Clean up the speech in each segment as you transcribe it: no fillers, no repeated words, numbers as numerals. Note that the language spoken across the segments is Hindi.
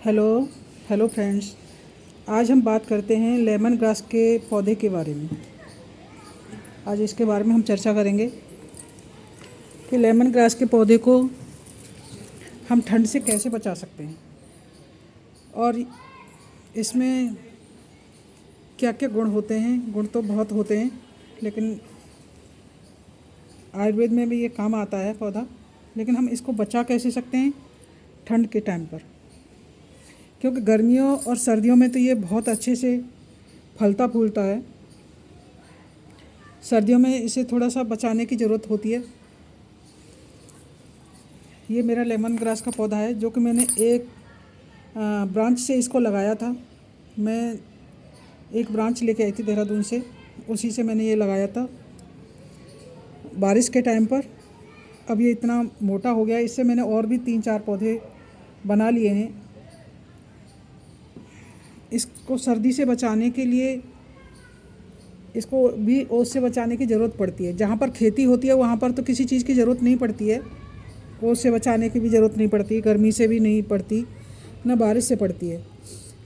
Hello hello friends. आज हम बात करते हैं लेमन ग्रास के पौधे के बारे में। आज इसके बारे में हम चर्चा करेंगे कि लेमन ग्रास के पौधे को हम ठंड से कैसे बचा सकते हैं और इसमें क्या क्या गुण होते हैं। गुण तो बहुत होते हैं, लेकिन आयुर्वेद में भी ये काम आता है पौधा। लेकिन हम इसको बचा कैसे सकते हैं ठंड के टाइम पर, क्योंकि गर्मियों और सर्दियों में तो ये बहुत अच्छे से फलता फूलता है। सर्दियों में इसे थोड़ा सा बचाने की ज़रूरत होती है। ये मेरा लेमन ग्रास का पौधा है, जो कि मैंने एक ब्रांच से इसको लगाया था। मैं एक ब्रांच लेके आई थी देहरादून से, उसी से मैंने ये लगाया था बारिश के टाइम पर। अब ये इतना मोटा हो गया, इससे मैंने और भी 3-4 पौधे बना लिए हैं। इसको सर्दी से बचाने के लिए इसको भी ओस से बचाने की ज़रूरत पड़ती है। जहाँ पर खेती होती है वहाँ पर तो किसी चीज़ की ज़रूरत नहीं पड़ती है, ओस से बचाने की भी ज़रूरत नहीं पड़ती, गर्मी से भी नहीं पड़ती, ना बारिश से पड़ती है।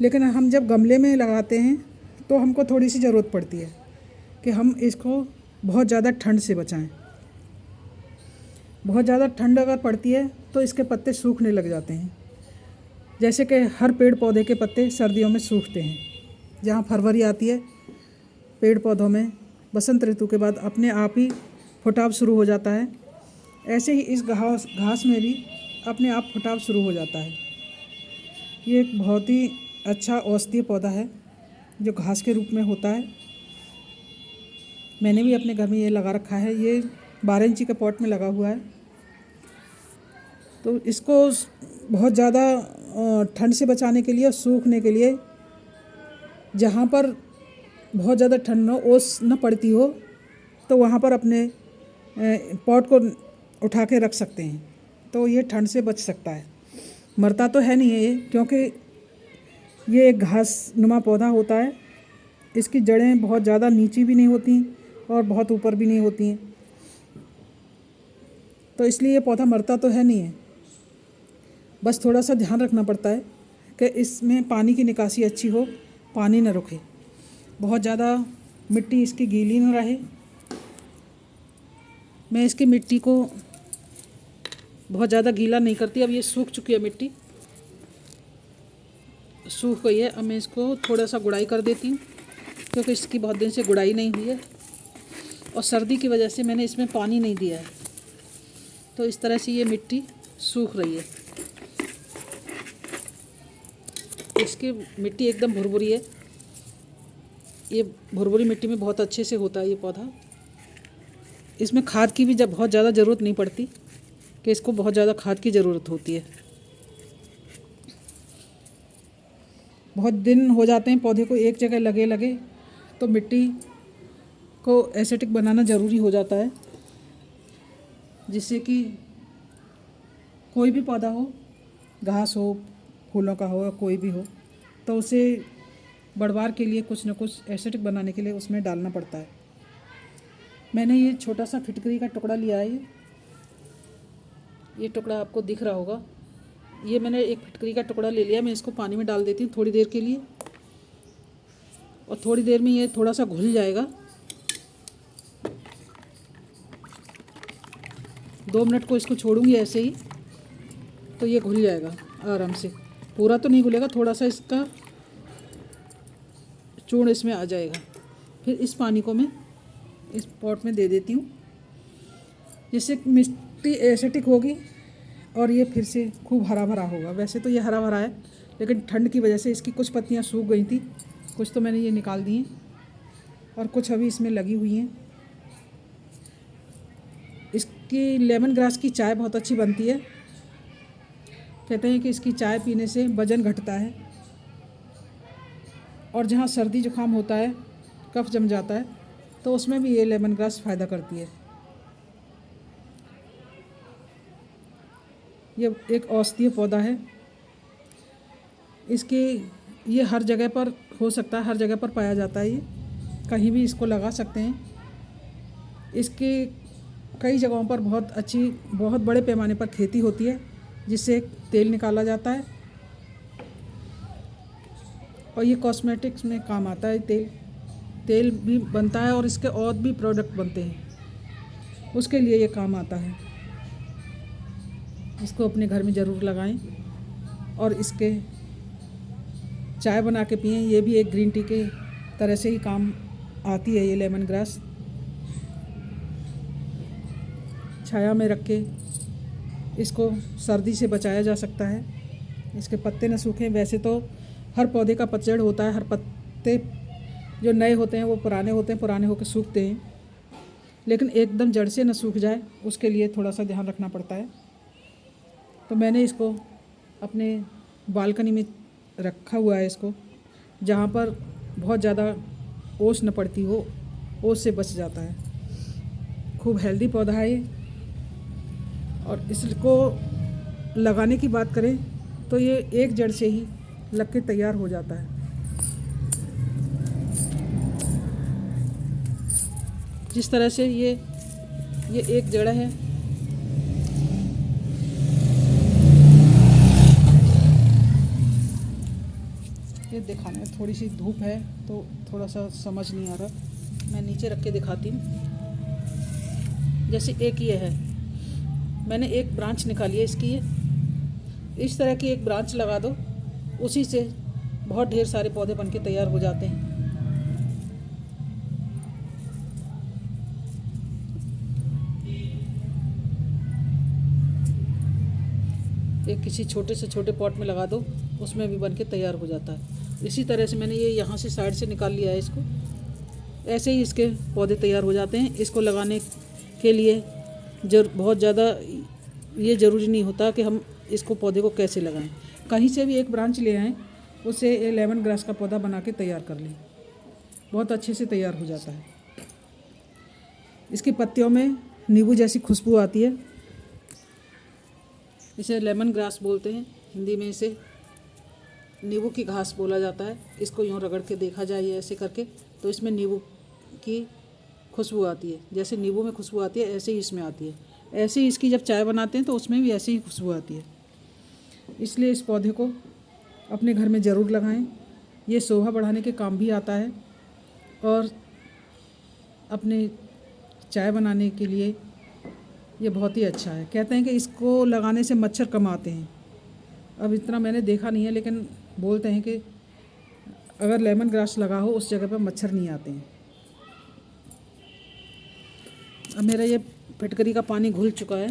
लेकिन हम जब गमले में लगाते हैं तो हमको थोड़ी सी ज़रूरत पड़ती है कि हम इसको बहुत ज़्यादा ठंड से बचाएं। बहुत ज़्यादा ठंड अगर पड़ती है तो इसके पत्ते सूखने लग जाते हैं, जैसे कि हर पेड़ पौधे के पत्ते सर्दियों में सूखते हैं। जहाँ फरवरी आती है पेड़ पौधों में बसंत ऋतु के बाद अपने आप ही फुटाव शुरू हो जाता है। ऐसे ही इस घास में भी अपने आप फुटाव शुरू हो जाता है। ये एक बहुत ही अच्छा औषधीय पौधा है जो घास के रूप में होता है। मैंने भी अपने घर में ये लगा रखा है। ये 12 इंची के पॉट में लगा हुआ है। तो इसको बहुत ज़्यादा ठंड से बचाने के लिए और सूखने के लिए, जहाँ पर बहुत ज़्यादा ठंड न ओस न पड़ती हो, तो वहाँ पर अपने पॉट को उठा के रख सकते हैं, तो ये ठंड से बच सकता है। मरता तो है नहीं है ये, क्योंकि ये एक घास नुमा पौधा होता है। इसकी जड़ें बहुत ज़्यादा नीची भी नहीं होती और बहुत ऊपर भी नहीं होती हैं, तो इसलिए ये पौधा मरता तो है नहीं है। बस थोड़ा सा ध्यान रखना पड़ता है कि इसमें पानी की निकासी अच्छी हो, पानी न रुके, बहुत ज़्यादा मिट्टी इसकी गीली न रहे। मैं इसकी मिट्टी को बहुत ज़्यादा गीला नहीं करती। अब ये सूख चुकी है, मिट्टी सूख गई है। अब मैं इसको थोड़ा सा गुड़ाई कर देती हूँ, क्योंकि इसकी बहुत दिन से गुड़ाई नहीं हुई है और सर्दी की वजह से मैंने इसमें पानी नहीं दिया है, तो इस तरह से ये मिट्टी सूख रही है। इसकी मिट्टी एकदम भुरभुरी है। ये भुरभुरी मिट्टी में बहुत अच्छे से होता है ये पौधा। इसमें खाद की भी जब बहुत ज़्यादा ज़रूरत नहीं पड़ती, कि इसको बहुत ज़्यादा खाद की ज़रूरत होती है। बहुत दिन हो जाते हैं पौधे को एक जगह लगे लगे, तो मिट्टी को एसिडिक बनाना ज़रूरी हो जाता है, जिससे कि कोई भी पौधा हो, घास हो, फूलों का हो या कोई भी हो, तो उसे बढ़वार के लिए कुछ न कुछ एसिडिक बनाने के लिए उसमें डालना पड़ता है। मैंने ये छोटा सा फिटकरी का टुकड़ा लिया है। ये टुकड़ा आपको दिख रहा होगा। ये मैंने एक फिटकरी का टुकड़ा ले लिया। मैं इसको पानी में डाल देती हूँ थोड़ी देर के लिए, और थोड़ी देर में ये थोड़ा सा घुल जाएगा। 2 मिनट को इसको छोड़ूंगी ऐसे ही, तो ये घुल जाएगा आराम से। पूरा तो नहीं घुलेगा, थोड़ा सा इसका चूर्ण इसमें आ जाएगा। फिर इस पानी को मैं इस पॉट में दे देती हूँ, जिससे मिट्टी एसिडिक होगी और ये फिर से खूब हरा भरा होगा। वैसे तो ये हरा भरा है, लेकिन ठंड की वजह से इसकी कुछ पत्तियाँ सूख गई थी, कुछ तो मैंने ये निकाल दी हैं और कुछ अभी इसमें लगी हुई हैं। इसकी लेमन ग्रास की चाय बहुत अच्छी बनती है। कहते हैं कि इसकी चाय पीने से वजन घटता है, और जहाँ सर्दी जुकाम होता है, कफ जम जाता है, तो उसमें भी ये लेमन ग्रास फ़ायदा करती है। ये एक औषधीय पौधा है। इसकी ये हर जगह पर हो सकता है, हर जगह पर पाया जाता है। ये कहीं भी इसको लगा सकते हैं। इसकी कई जगहों पर बहुत बड़े पैमाने पर खेती होती है, जिससे तेल निकाला जाता है। और ये कॉस्मेटिक्स में काम आता है। तेल तेल भी बनता है और इसके और भी प्रोडक्ट बनते हैं, उसके लिए ये काम आता है। इसको अपने घर में ज़रूर लगाएं और इसके चाय बना के पिएं। ये भी एक ग्रीन टी के तरह से ही काम आती है। ये लेमन ग्रास छाया में रख के इसको सर्दी से बचाया जा सकता है। इसके पत्ते न सूखें। वैसे तो हर पौधे का पतझड़ होता है, हर पत्ते जो नए होते हैं वो पुराने होते हैं, पुराने होकर सूखते हैं, लेकिन एकदम जड़ से न सूख जाए उसके लिए थोड़ा सा ध्यान रखना पड़ता है। तो मैंने इसको अपने बालकनी में रखा हुआ है, इसको जहाँ पर बहुत ज़्यादा ओस न पड़ती हो, ओस से बच जाता है। खूब हेल्दी पौधा है ये। और इसको लगाने की बात करें तो ये एक जड़ से ही लग के तैयार हो जाता है। जिस तरह से ये एक जड़ है, ये दिखाने में थोड़ी सी धूप है तो थोड़ा सा समझ नहीं आ रहा। मैं नीचे रख के दिखाती हूँ। जैसे एक ये है, मैंने एक ब्रांच निकाली है इसकी। ये इस तरह की एक ब्रांच लगा दो, उसी से बहुत ढेर सारे पौधे बनके तैयार हो जाते हैं। एक किसी छोटे से छोटे पॉट में लगा दो, उसमें भी बनके तैयार हो जाता है। इसी तरह से मैंने ये यहाँ से साइड से निकाल लिया है इसको। ऐसे ही इसके पौधे तैयार हो जाते हैं। इसको लगाने के लिए बहुत ज़्यादा ये ज़रूरी नहीं होता कि हम इसको पौधे को कैसे लगाएं। कहीं से भी एक ब्रांच ले आएँ, उससे लेमन ग्रास का पौधा बना के तैयार कर लें, बहुत अच्छे से तैयार हो जाता है। इसकी पत्तियों में नींबू जैसी खुशबू आती है। इसे लेमन ग्रास बोलते हैं, हिंदी में इसे नींबू की घास बोला जाता है। इसको यूँ रगड़ के देखा जाए ऐसे करके तो इसमें नींबू की खुशबू आती है। जैसे नींबू में खुशबू आती है ऐसे ही इसमें आती है। ऐसे ही इसकी जब चाय बनाते हैं तो उसमें भी ऐसे ही खुशबू आती है। इसलिए इस पौधे को अपने घर में ज़रूर लगाएं। ये शोभा बढ़ाने के काम भी आता है और अपने चाय बनाने के लिए ये बहुत ही अच्छा है। कहते हैं कि इसको लगाने से मच्छर कम आते हैं। अब इतना मैंने देखा नहीं है, लेकिन बोलते हैं कि अगर लेमन ग्रास लगा हो उस जगह पर मच्छर नहीं आते हैं। अब मेरा ये फिटकरी का पानी घुल चुका है।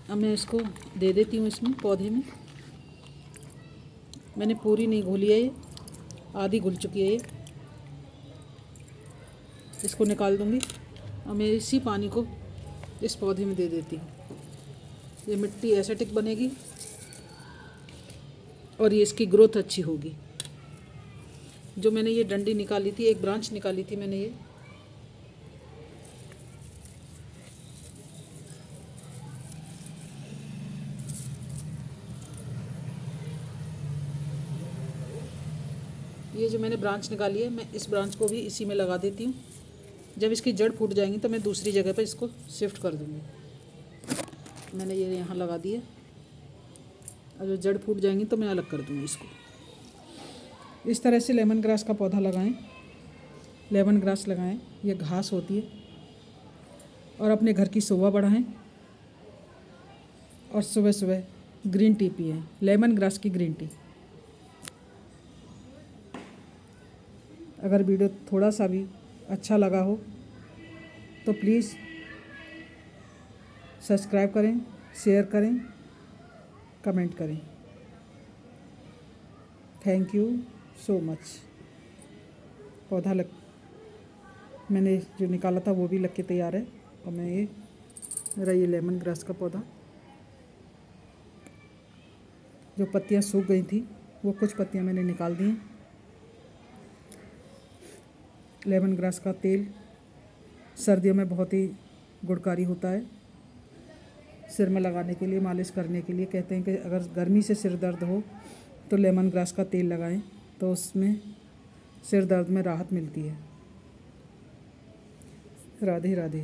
अब मैं इसको दे देती हूँ इसमें पौधे में। मैंने पूरी नहीं घोली है, ये आधी घुल चुकी है। ये इसको निकाल दूँगी। अब मैं इसी पानी को इस पौधे में दे देती हूँ। ये मिट्टी एसिडिक बनेगी और ये इसकी ग्रोथ अच्छी होगी। जो मैंने ये डंडी निकाली थी, एक ब्रांच निकाली थी मैंने, ये जो मैंने ब्रांच निकाली है, मैं इस ब्रांच को भी इसी में लगा देती हूँ। जब इसकी जड़ फूट जाएंगी तो मैं दूसरी जगह पर इसको शिफ्ट कर दूँगी। मैंने ये यहाँ लगा दी है। और जब जड़ फूट जाएंगी तो मैं अलग कर दूँगी इसको। इस तरह से लेमन ग्रास का पौधा लगाएं, लेमन ग्रास लगाएं। ये घास होती है। और अपने घर की शोभा बढ़ाएं और सुबह सुबह ग्रीन टी पिएं, लेमन ग्रास की ग्रीन टी। अगर वीडियो थोड़ा सा भी अच्छा लगा हो तो प्लीज़ सब्सक्राइब करें, शेयर करें, कमेंट करें। Thank you so much. पौधा मैंने जो निकाला था वो भी लग के तैयार है। और मैं मेरा ये लेमन ग्रास का पौधा, जो पत्तियां सूख गई थी वो कुछ पत्तियां मैंने निकाल दी हैं। लेमन ग्रास का तेल सर्दियों में बहुत ही गुणकारी होता है। सिर में लगाने के लिए, मालिश करने के लिए कहते हैं कि अगर गर्मी से सिर दर्द हो तो लेमन ग्रास का तेल लगाएं तो उसमें सिर दर्द में राहत मिलती है। राधे राधे।